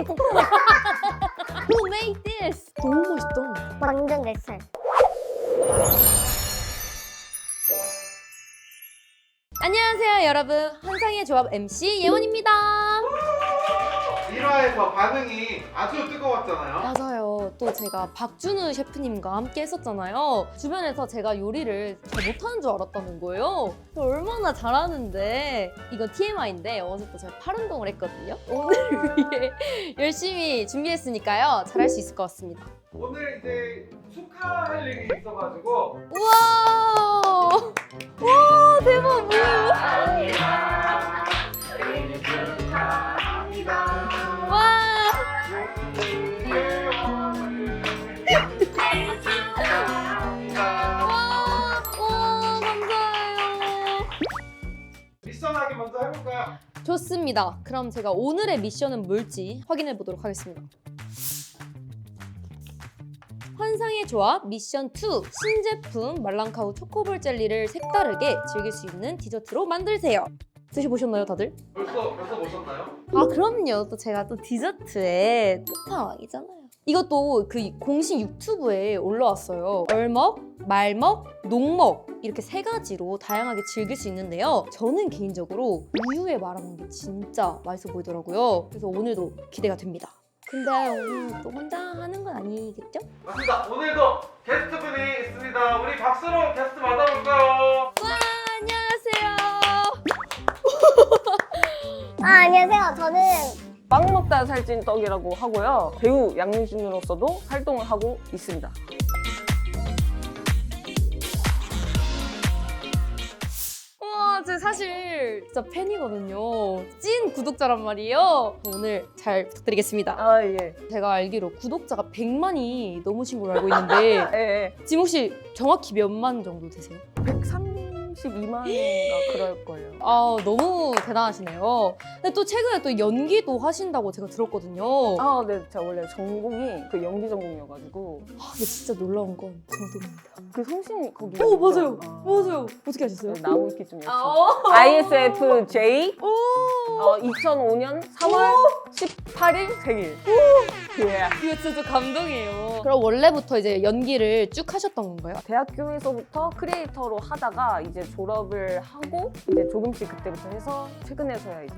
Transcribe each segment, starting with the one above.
코코메이트. Who made this? 너무 멋있다. 완전 내 스타일. 안녕하세요 여러분, 환상의 조합 MC 예원입니다. 1화에서 반응이 아주 뜨거웠잖아요. 맞아요. 또 제가 박준우 셰프님과 함께 했었잖아요. 주변에서 제가 요리를 잘 못하는 줄 알았다는 거예요. 얼마나 잘하는데. 이건 TMI인데 어제 또 제가 팔 운동을 했거든요. 오늘을 위해 열심히 준비했으니까요. 잘할 수 있을 것 같습니다. 오늘 이제 축하할 일이 있어가지고 우와! 와 대박 뭐예요? 와! 와 감사해요. 미션 하기 먼저 해볼까요? 좋습니다. 그럼 제가 오늘의 미션은 뭘지 확인해 보도록 하겠습니다. 환상의 조합 미션 2 신제품 말랑카우 초코볼 젤리를 색다르게 즐길 수 있는 디저트로 만들세요. 드셔보셨나요 다들? 벌써 보셨나요? 아 그럼요. 또 제가 또 디저트의 끝판왕이잖아요. 이것도 그 공식 유튜브에 올라왔어요. 얼먹, 말먹, 녹먹 이렇게 세 가지로 다양하게 즐길 수 있는데요. 저는 개인적으로 우유에 말아먹는 게 진짜 맛있어 보이더라고요. 그래서 오늘도 기대가 됩니다. 근데 오늘 또 혼자 하는 건 아니겠죠? 맞습니다. 오늘도 게스트분이 있습니다. 우리 박수로 게스트 만나볼까요? 와 안녕하세요. 안녕하세요. 저는 빵 먹다 살찐 떡이라고 하고요. 배우 양민준으로서도 활동을 하고 있습니다. 와, 제 사실 진짜 팬이거든요. 찐 구독자란 말이에요. 오늘 잘 부탁드리겠습니다. 아 예. 제가 알기로 구독자가 100만이 넘으신 걸로 알고 있는데 예. 지금 혹시 정확히 몇 만 정도 되세요? 132만인가 그럴 거예요. 아 너무 대단하시네요. 근데 또 최근에 또 연기도 하신다고 제가 들었거든요. 아, 네. 제가 원래 전공이 그 연기 전공이어가지고 근데 진짜 놀라운 건 정도입니다. 그 성신 거기. 오 맞아요. 아, 맞아요. 어떻게 하셨어요? 네, 나무 위키 좀 했어요. 아, ISFJ 오. 2005년 3월 18일 생일. 예. 이거 진짜 감동이에요. 그럼 원래부터 이제 연기를 쭉 하셨던 건가요? 대학교에서부터 크리에이터로 하다가 이제 졸업을 하고 이제 조금씩 그때부터 해서 최근에서야 이제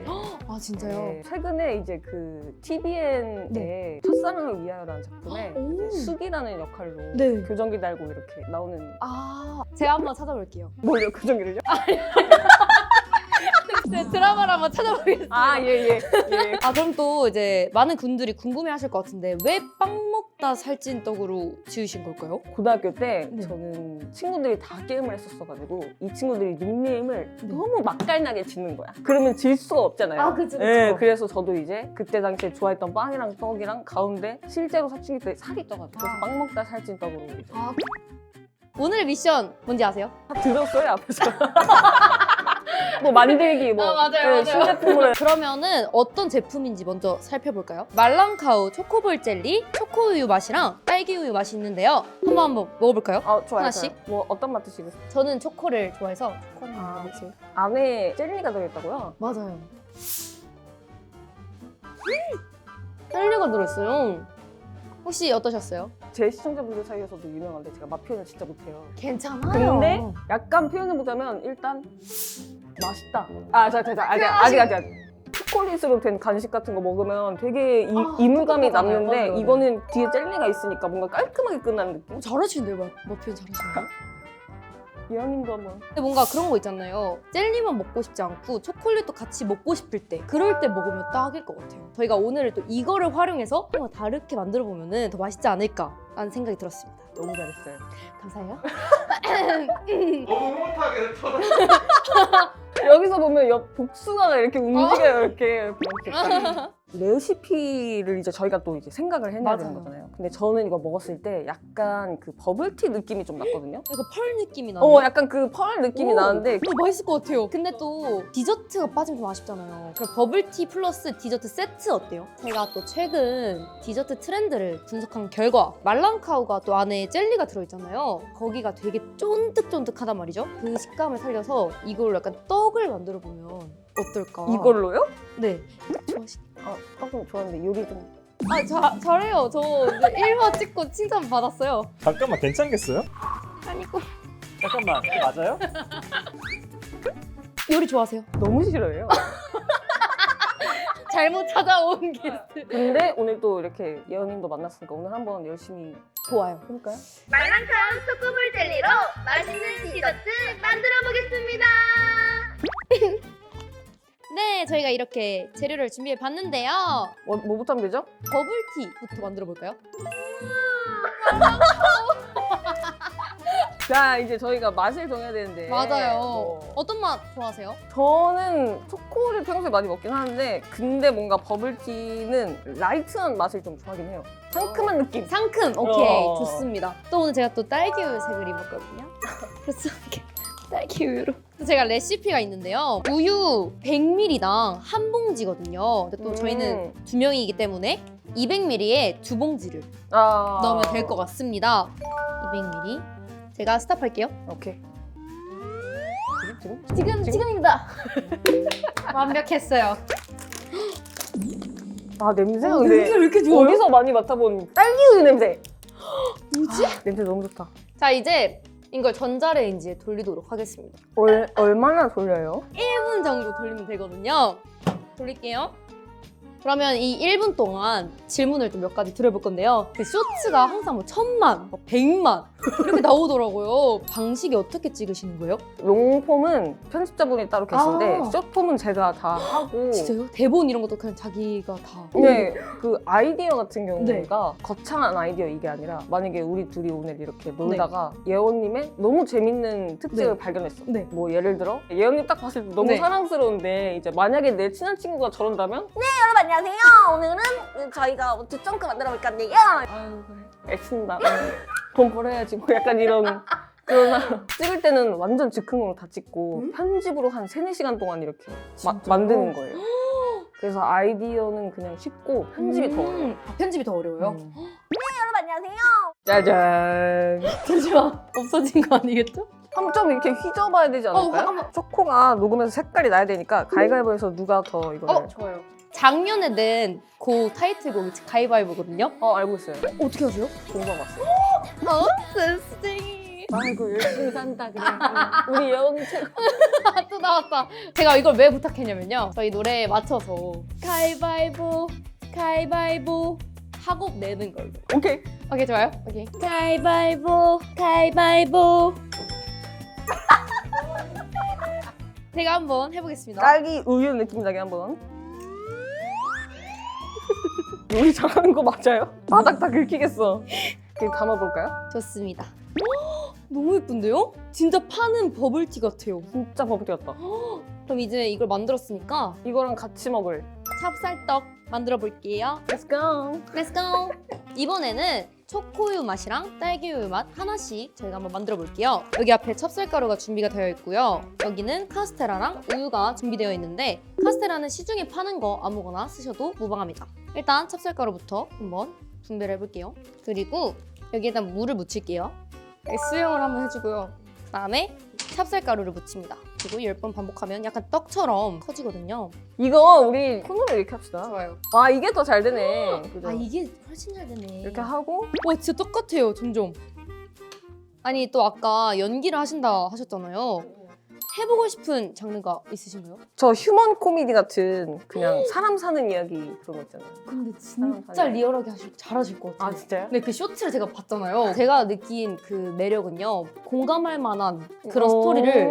아 진짜요? 네, 최근에 이제 그 TVN의 네. 첫사랑을 위하여라는 작품에 오. 이제 숙이라는 역할로 네. 교정기 달고 이렇게 나오는. 아 제가 한번 찾아볼게요. 뭘요? 교정기를요? 네, 드라마를 한번 찾아보겠습니다. 아, 예. 아 그럼 또 이제 많은 분들이 궁금해하실 것 같은데 왜 빵 먹다 살찐 떡으로 지으신 걸까요? 고등학교 때 네. 저는 친구들이 다 게임을 했었어가지고 이 친구들이 닉네임을 네. 너무 맛깔나게 짓는 거야. 그러면 질 수가 없잖아요. 아, 그쵸. 네, 그래서 저도 이제 그때 당시에 좋아했던 빵이랑 떡이랑 가운데 실제로 사춘기 때 살이 쪄가지고 그래서 빵 먹다 살찐 떡으로 이제. 오늘의 미션 뭔지 아세요? 다 들었어요 앞에서. 뭐 만들기 뭐 맞아요. 신제품을 그러면은 어떤 제품인지 먼저 살펴볼까요? 말랑카우 초코볼 젤리, 초코우유 맛이랑 딸기우유 맛이 있는데요. 한번 먹어볼까요? 좋아요. 하나씩? 좋아요. 뭐 어떤 맛 드시겠어요? 저는 초코를 좋아해서 초코는 아, 먹을게요. 안에 젤리가 들어있다고요? 맞아요. 젤리가 들어있어요. 혹시 어떠셨어요? 제 시청자분들 사이에서도 유명한데 제가 맛 표현을 진짜 못해요. 괜찮아요. 근데 약간 표현해보자면 일단 맛있다. 아직. 초콜릿으로 된 간식 같은 거 먹으면 되게 이물감이 똑똑하잖아요. 남는데 맞아요. 이거는 뒤에 젤리가 있으니까 뭔가 깔끔하게 끝나는 느낌? 잘하시는데요, 맛 표현 잘하시는데요? 예언님도 한번. 근데 뭔가 그런 거 있잖아요. 젤리만 먹고 싶지 않고 초콜릿도 같이 먹고 싶을 때 그럴 때 먹으면 딱일 것 같아요. 저희가 오늘 또 이거를 활용해서 뭔가 다르게 만들어 보면 더 맛있지 않을까라는 생각이 들었습니다. 너무 잘했어요. 감사해요. 너무 흐뭇하게 쳐다. 여기서 보면 옆 복숭아가 이렇게 움직여요. 이렇게 레시피를 이제 저희가 또 이제 생각을 해내야 되는 맞아요. 거잖아요. 근데 저는 이거 먹었을 때 약간 그 버블티 느낌이 좀 났거든요. 이거 펄 느낌이 나요. 약간 그 펄 느낌이 오, 나는데 너무 맛있을 것 같아요. 근데 또 디저트가 빠지면 좀 아쉽잖아요. 그럼 버블티 플러스 디저트 세트 어때요? 제가 또 최근 디저트 트렌드를 분석한 결과 말랑카우가 또 안에 젤리가 들어있잖아요. 거기가 되게 쫀득쫀득하단 말이죠. 그 식감을 살려서 이걸 약간 떡을 만들어 보면 어떨까? 이걸로요? 네. 좋아하시니까. 조금 좋았는데 요리 좀. 잘해요. 저 1화 찍고 칭찬 받았어요. 잠깐만 괜찮겠어요? 아니고 잠깐만 이게 맞아요? 요리 좋아하세요? 너무 싫어해요. 잘못 찾아온 게스트. 근데 오늘 또 이렇게 예언님도 만났으니까 오늘 한번 열심히 좋아요. 해볼까요? 말랑참 초코볼 젤리로 맛있는 디저트 만들어 보겠습니다. 네, 저희가 이렇게 재료를 준비해 봤는데요. 뭐부터 하면 되죠? 버블티부터 만들어 볼까요? 자, 이제 저희가 맛을 정해야 되는데. 맞아요. 뭐, 어떤 맛 좋아하세요? 저는 초코를 평소에 많이 먹긴 하는데 근데 뭔가 버블티는 라이트한 맛을 좀 좋아하긴 해요. 상큼한 느낌. 상큼. 오케이, 어. 좋습니다. 또 오늘 제가 또 딸기 우유색을 입었거든요. 그래서 이렇게 딸기 우유로. 또 제가 레시피가 있는데요. 우유 100ml당 한 봉지거든요. 근데 또 저희는 2명이기 때문에 200ml에 2봉지를 넣으면 될 것 같습니다. 200ml. 제가 스탑할게요. 오케이. 지금입니다. 완벽했어요. 냄새가 냄새 왜 이렇게 어디서 많이 맡아본 딸기 우유 냄새. 뭐지? 냄새 너무 좋다. 자, 이제 이걸 전자레인지에 돌리도록 하겠습니다. 얼마나 돌려요? 1분 정도 돌리면 되거든요. 돌릴게요. 그러면 이 1분 동안 질문을 좀 몇 가지 드려볼 건데요. 그 쇼츠가 항상 뭐 1000만, 100만 이렇게 나오더라고요. 방식이 어떻게 찍으시는 거예요? 롱폼은 편집자분이 따로 계신데 아. 숏폼은 제가 다 하고. 진짜요? 대본 이런 것도 그냥 자기가 다. 네, 그 아이디어 같은 경우가 거창한 아이디어 이게 아니라 만약에 우리 둘이 오늘 이렇게 놀다가 예원님의 너무 재밌는 특징을 네. 발견했어. 네. 뭐 예를 들어 예원님 딱 봤을 때 너무 네. 사랑스러운데 이제 만약에 내 친한 친구가 저런다면 여러분 안녕하세요. 오늘은 저희가 두쫑크 만들어 볼 건데요. 아유 그래 애쓴다. 돈 벌어야지 뭐 약간 이런 그런 찍을 때는 완전 즉흥으로 다 찍고 편집으로 한 3-4시간 동안 이렇게 만드는 거예요. 그래서 아이디어는 그냥 쉽고 편집이 더 어려워요. 편집이 더 어려워요? 여러분 안녕하세요. 짜잔. 잠시만, 없어진 거 아니겠죠? 한번 좀 이렇게 휘저어봐야 되지 않을까요? 잠깐만. 초코가 녹으면서 색깔이 나야 되니까 가위바위보에서 누가 더 이거를 좋아요. 작년에 낸 그 타이틀곡이 가위바위보거든요. 알고 있어요. 어떻게 하세요? 공부하고 왔어요. 센스쟁이. 아이고 열심히 산다 그냥. 우리 예원이 최고. 또 나왔다. 제가 이걸 왜 부탁했냐면요. 저희 노래에 맞춰서 가위바위보, 가위바위보 하고 내는 걸로. 오케이. 오케이, 좋아요. 오케이. 가위바위보, 가위바위보. 제가 한번 해보겠습니다. 딸기 우유 느낌 나게 한번. 요리 잘하는 거 맞아요? 바닥 다 긁히겠어. 이렇게 담아볼까요? 좋습니다. 너무 예쁜데요? 진짜 파는 버블티 같아요. 진짜 버블티 같다. 그럼 이제 이걸 만들었으니까 이거랑 같이 먹을. 찹쌀떡 만들어 볼게요. Let's go. Let's go! 이번에는 초코우유 맛이랑 딸기우유 맛 하나씩 저희가 한번 만들어 볼게요. 여기 앞에 찹쌀가루가 준비가 되어 있고요. 여기는 카스테라랑 우유가 준비되어 있는데 카스테라는 시중에 파는 거 아무거나 쓰셔도 무방합니다. 일단 찹쌀가루부터 한번 준비를 해볼게요. 그리고 여기에다 물을 묻힐게요. 수영을 한번 해주고요. 그다음에 찹쌀가루를 묻힙니다. 그리고 10번 반복하면 약간 떡처럼 커지거든요. 이거 우리 콘으로 이렇게 합시다. 좋아요. 와 이게 더 잘 되네. 그죠? 아, 이게 훨씬 잘 되네. 이렇게 하고 와, 진짜 똑같아요, 점점. 아니, 또 아까 연기를 하신다 하셨잖아요. 해보고 싶은 장르가 있으신가요? 저 휴먼 코미디 같은 그냥 사람 사는 이야기 그런 거 있잖아요. 근데 진짜 리얼하게 잘하실 것 같아요. 진짜요? 근데 그 쇼츠를 제가 봤잖아요. 제가 느낀 그 매력은요, 공감할 만한 그런 스토리를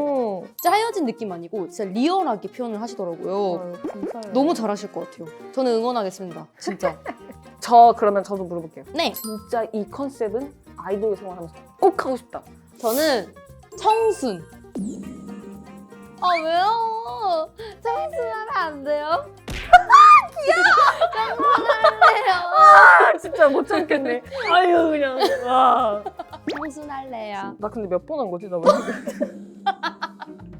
짜여진 느낌 아니고 진짜 리얼하게 표현을 하시더라고요. 감사해요. 너무 잘하실 것 같아요. 저는 응원하겠습니다, 진짜. 그러면 저도 물어볼게요. 네, 진짜 이 컨셉은 아이돌 생활하면서 꼭 하고 싶다. 저는 청순. 아, 왜요? 청순하면 안 돼요? 귀여워! 청순할래요. 진짜 못 참겠네. 아유 그냥. 와. 청순할래요. 나 근데 몇 번 한 거지 나 왜?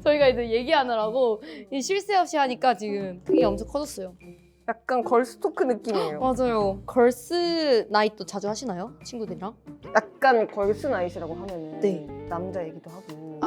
저희가 이제 얘기하느라고 이 쉴 새 없이 하니까 지금 크기가 엄청 커졌어요. 약간 걸스토크 느낌이에요. 맞아요. 걸스 나잇도 자주 하시나요? 친구들이랑? 약간 걸스 나잇이라고 하면은 네. 남자 얘기도 하고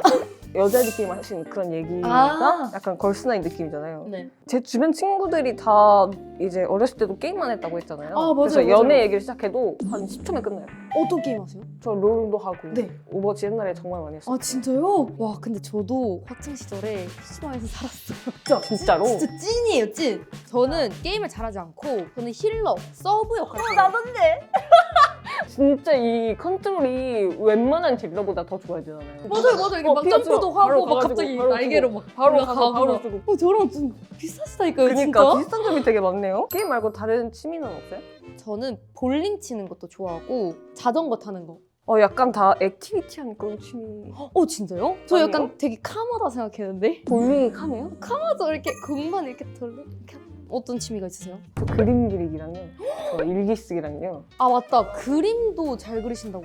여자들끼리 하시는 그런 얘기가 아. 약간 걸스나인 느낌이잖아요. 네. 제 주변 친구들이 다 이제 어렸을 때도 게임만 했다고 했잖아요. 아, 맞아요, 그래서 맞아요. 연애 얘기를 시작해도 한 10초면 끝나요. 어떤 게임 하세요? 저 롤도 하고 네. 오버워치 옛날에 정말 많이 했어요. 아 진짜요? 와 근데 저도 학창 시절에 PC방에서 살았어요. 진짜로? 진짜 찐이에요 찐. 저는 게임을 잘하지 않고 저는 힐러, 서브 역할. 나던데. 진짜 이 컨트롤이 웬만한 딜러보다 더 좋아야 되잖아요. 맞아요 맞아요. 이렇게 막 피카츄 점프도 바로 하고 막 가가지고 갑자기 바로 날개로 주고, 막 바로 올라가고 가서 바로 막. 주고. 저랑 좀 비슷하시다니까요 그러니까 진짜. 비슷한 점이 되게 많네요. 게임 말고 다른 취미는 없어요? 저는 볼링 치는 것도 좋아하고 자전거 타는 거. 약간 다 액티비티한 그런 취미. 진짜요? 저 아니요? 약간 되게 카마다 생각했는데. 볼링이 카네요? 카마도 이렇게 공만 이렇게 돌려. 이렇게. 어떤 취미가 있으세요? 저 그림 그리기랑요. 저 일기 쓰기랑요. 아 맞다 그림도 잘 그리신다고.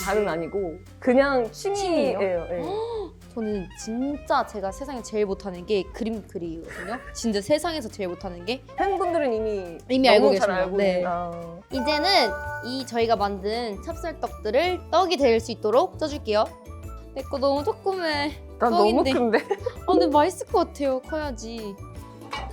잘은 아니고 그냥 취미예요? 취미예요. 예. 저는 진짜 제가 세상에 제일 못하는 게 그림 그리거든요. 진짜 세상에서 제일 못하는 게 팬분들은 이미 알고 너무 잘 계십니다. 알고 네. 아, 이제는 이 저희가 만든 찹쌀떡들을 떡이 될 수 있도록 쪄줄게요. 내 거 너무 조그매. 난 너무 떡인데. 큰데. 근데 맛있을 것 같아요. 커야지.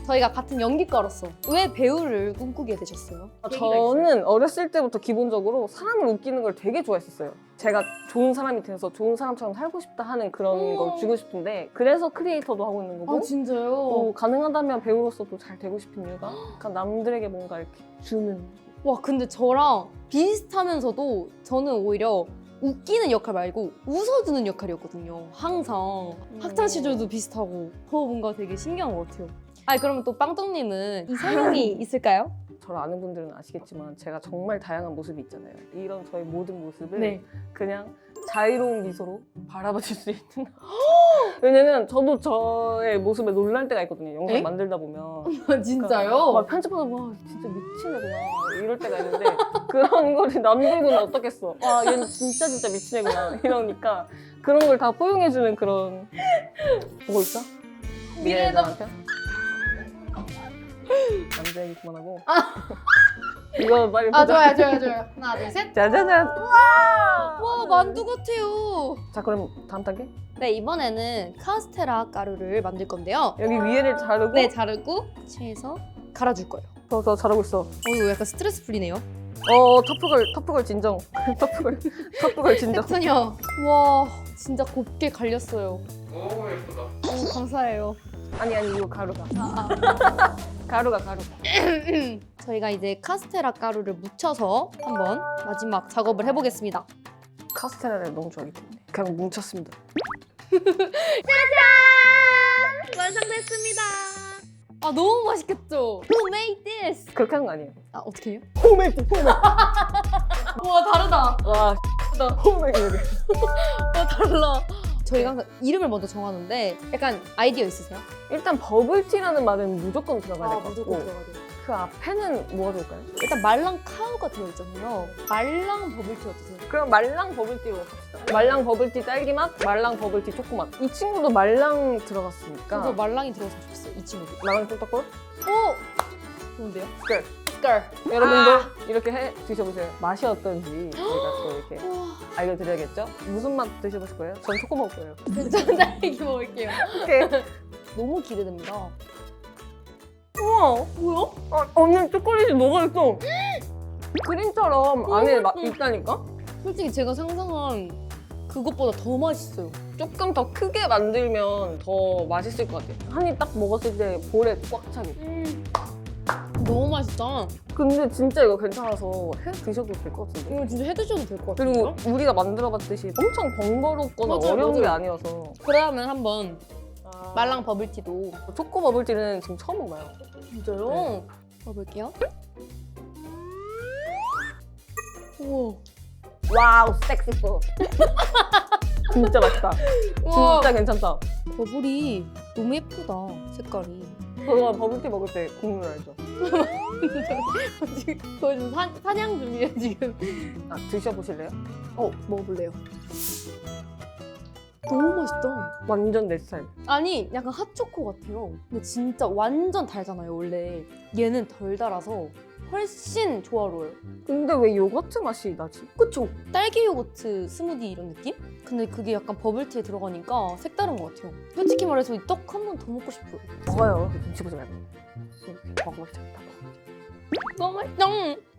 저희가 같은 연기과로서 왜 배우를 꿈꾸게 되셨어요? 저는 어렸을 때부터 기본적으로 사람을 웃기는 걸 되게 좋아했었어요. 제가 좋은 사람이 돼서 좋은 사람처럼 살고 싶다 하는 그런 걸 주고 싶은데 그래서 크리에이터도 하고 있는 거고 진짜요? 또 가능하다면 배우로서도 잘 되고 싶은 이유가 약간 남들에게 뭔가 이렇게 주는 와 근데 저랑 비슷하면서도 저는 오히려 웃기는 역할 말고 웃어주는 역할이었거든요. 항상 학창 시절도 비슷하고 더 뭔가 되게 신기한 것 같아요. 그러면 또 빵떡님은 이상형이 있을까요? 저를 아는 분들은 아시겠지만 제가 정말 다양한 모습이 있잖아요. 이런 저의 모든 모습을 네. 그냥 자유로운 미소로 바라봐줄 수 있는 왜냐면 저도 저의 모습에 놀랄 때가 있거든요. 영상 에? 만들다 보면 막 편집하다 보면 진짜 미친애구나 이럴 때가 있는데 그런 거를 남들고는 어떻겠어. 얘는 진짜 미친애구나 이러니까 그런 걸 다 포용해주는 그런 보고 있어? 미래애들한테? 남자 얘기 그만하고 이거 빨리 보자. 좋아요. 하나, 둘, 셋. 짜자잔. 와, 만두 같아요. 자 그럼 다음 단계 네, 이번에는 카스테라 가루를 만들 건데요. 여기 위에를 자르고 네, 자르고 채에서 갈아줄 거예요. 저 잘하고 있어. 이거 약간 스트레스 풀리네요. 터프걸 진정. 터프걸 진정. 소녀. 와, 진짜 곱게 갈렸어요. 오 예쁘다. 감사해요. 아니 이거 가루가. 가루가. 저희가 이제 카스테라 가루를 묻혀서 한번 마지막 작업을 해보겠습니다. 카스테라를 너무 좋아하기 때문에 그냥 뭉쳤습니다. 완성됐습니다. 너무 맛있겠죠? Who made this? 그렇게 하는 거 아니에요. 어떻게 해요? 홈메이드. 와, 다르다. 와, 홈메이드. 와, 달라. 저희가 항상 이름을 먼저 정하는데 약간 아이디어 있으세요? 일단 버블티라는 말은 무조건 들어가야 될 것 같고 들어가야 돼요. 그 앞에는 뭐가 좋을까요? 일단 말랑 카우가 들어있잖아요. 말랑 버블티 어떠세요? 그럼 말랑 버블티로 합시다. 말랑 버블티 딸기 맛, 말랑 버블티 초코 맛. 이 친구도 말랑 들어갔으니까. 저도 말랑이 들어갔으면 좋겠어요, 이 친구도. 말랑 쫄딱골. 좋은데요? 스컬. 스컬. 여러분도 이렇게 해 드셔보세요. 맛이 어떤지 저희가 또 이렇게 알려드려야겠죠? 무슨 맛 드셔보실 거예요? 전 초코 먹을 거예요. 전 딸기 먹을게요. 오케이. 너무 기대됩니다. 우와. 뭐야? 언니 초콜릿이 녹아있어. 크림처럼 안에 맛있어. 있다니까? 솔직히 제가 상상한 그것보다 더 맛있어요. 조금 더 크게 만들면 더 맛있을 것 같아요. 한 입 딱 먹었을 때 볼에 꽉 차게. 너무 맛있다. 근데 진짜 이거 괜찮아서 해 드셔도 될 것 같은데. 이거 진짜 해 드셔도 될 것 같아요. 그리고 우리가 만들어봤듯이 엄청 번거롭거나 맞아요, 어려운 게 맞아요. 아니어서 그러면 한번 말랑 버블티도 초코 버블티는 지금 처음 먹어요. 진짜요? 네. 먹어볼게요. 우와. 와우 섹시포. 진짜 맛있다. 우와. 진짜 괜찮다. 버블이 너무 예쁘다. 색깔이. 저가 버블티 먹을 때 국물 알죠? 지금 거의 좀 사냥 중이에요 지금. 드셔보실래요? 먹어볼래요. 너무 맛있다. 완전 내 스타일. 아니 약간 핫초코 같아요. 근데 진짜 완전 달잖아요 원래. 얘는 덜 달아서 훨씬 조화로워요. 근데 왜 요거트 맛이 나지? 그쵸? 딸기 요거트 스무디 이런 느낌? 근데 그게 약간 버블티에 들어가니까 색다른 것 같아요. 솔직히 말해서 이 떡 한 번 더 먹고 싶어요. 먹어요. 눈치 보지 말고. 이렇게 먹어보자. 너무 맛있다.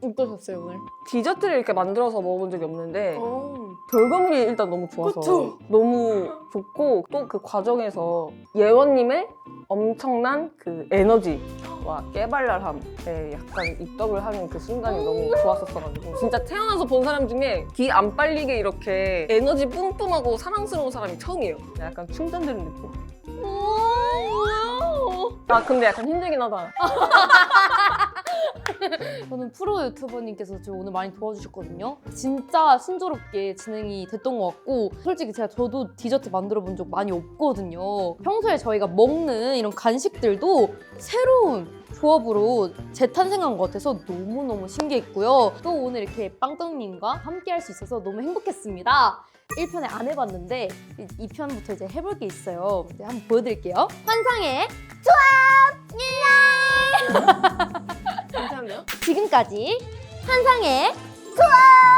어떠셨어요 오늘? 디저트를 이렇게 만들어서 먹어본 적이 없는데 어. 결과물이 일단 너무 좋아서 그쵸? 너무 좋고 또 그 과정에서 예원님의 엄청난 그 에너지와 깨발랄함에 약간 입덕을 하는 그 순간이 너무 좋았었어가지고 진짜 태어나서 본 사람 중에 기 안 빨리게 이렇게 에너지 뿜뿜하고 사랑스러운 사람이 처음이에요. 약간 충전되는 느낌. 아 근데 약간 힘들긴 하다. 저는 프로 유튜버님께서 지금 오늘 많이 도와주셨거든요. 진짜 순조롭게 진행이 됐던 것 같고 솔직히 저도 디저트 만들어 본 적 많이 없거든요. 평소에 저희가 먹는 이런 간식들도 새로운 조합으로 재탄생한 것 같아서 너무너무 신기했고요. 또 오늘 이렇게 빵떡님과 함께 할 수 있어서 너무 행복했습니다. 1편에 안 해봤는데 2편부터 이제 해볼 게 있어요. 이제 한번 보여드릴게요. 환상의 조합! 예! 괜찮은데요? 지금까지 환상의 조합!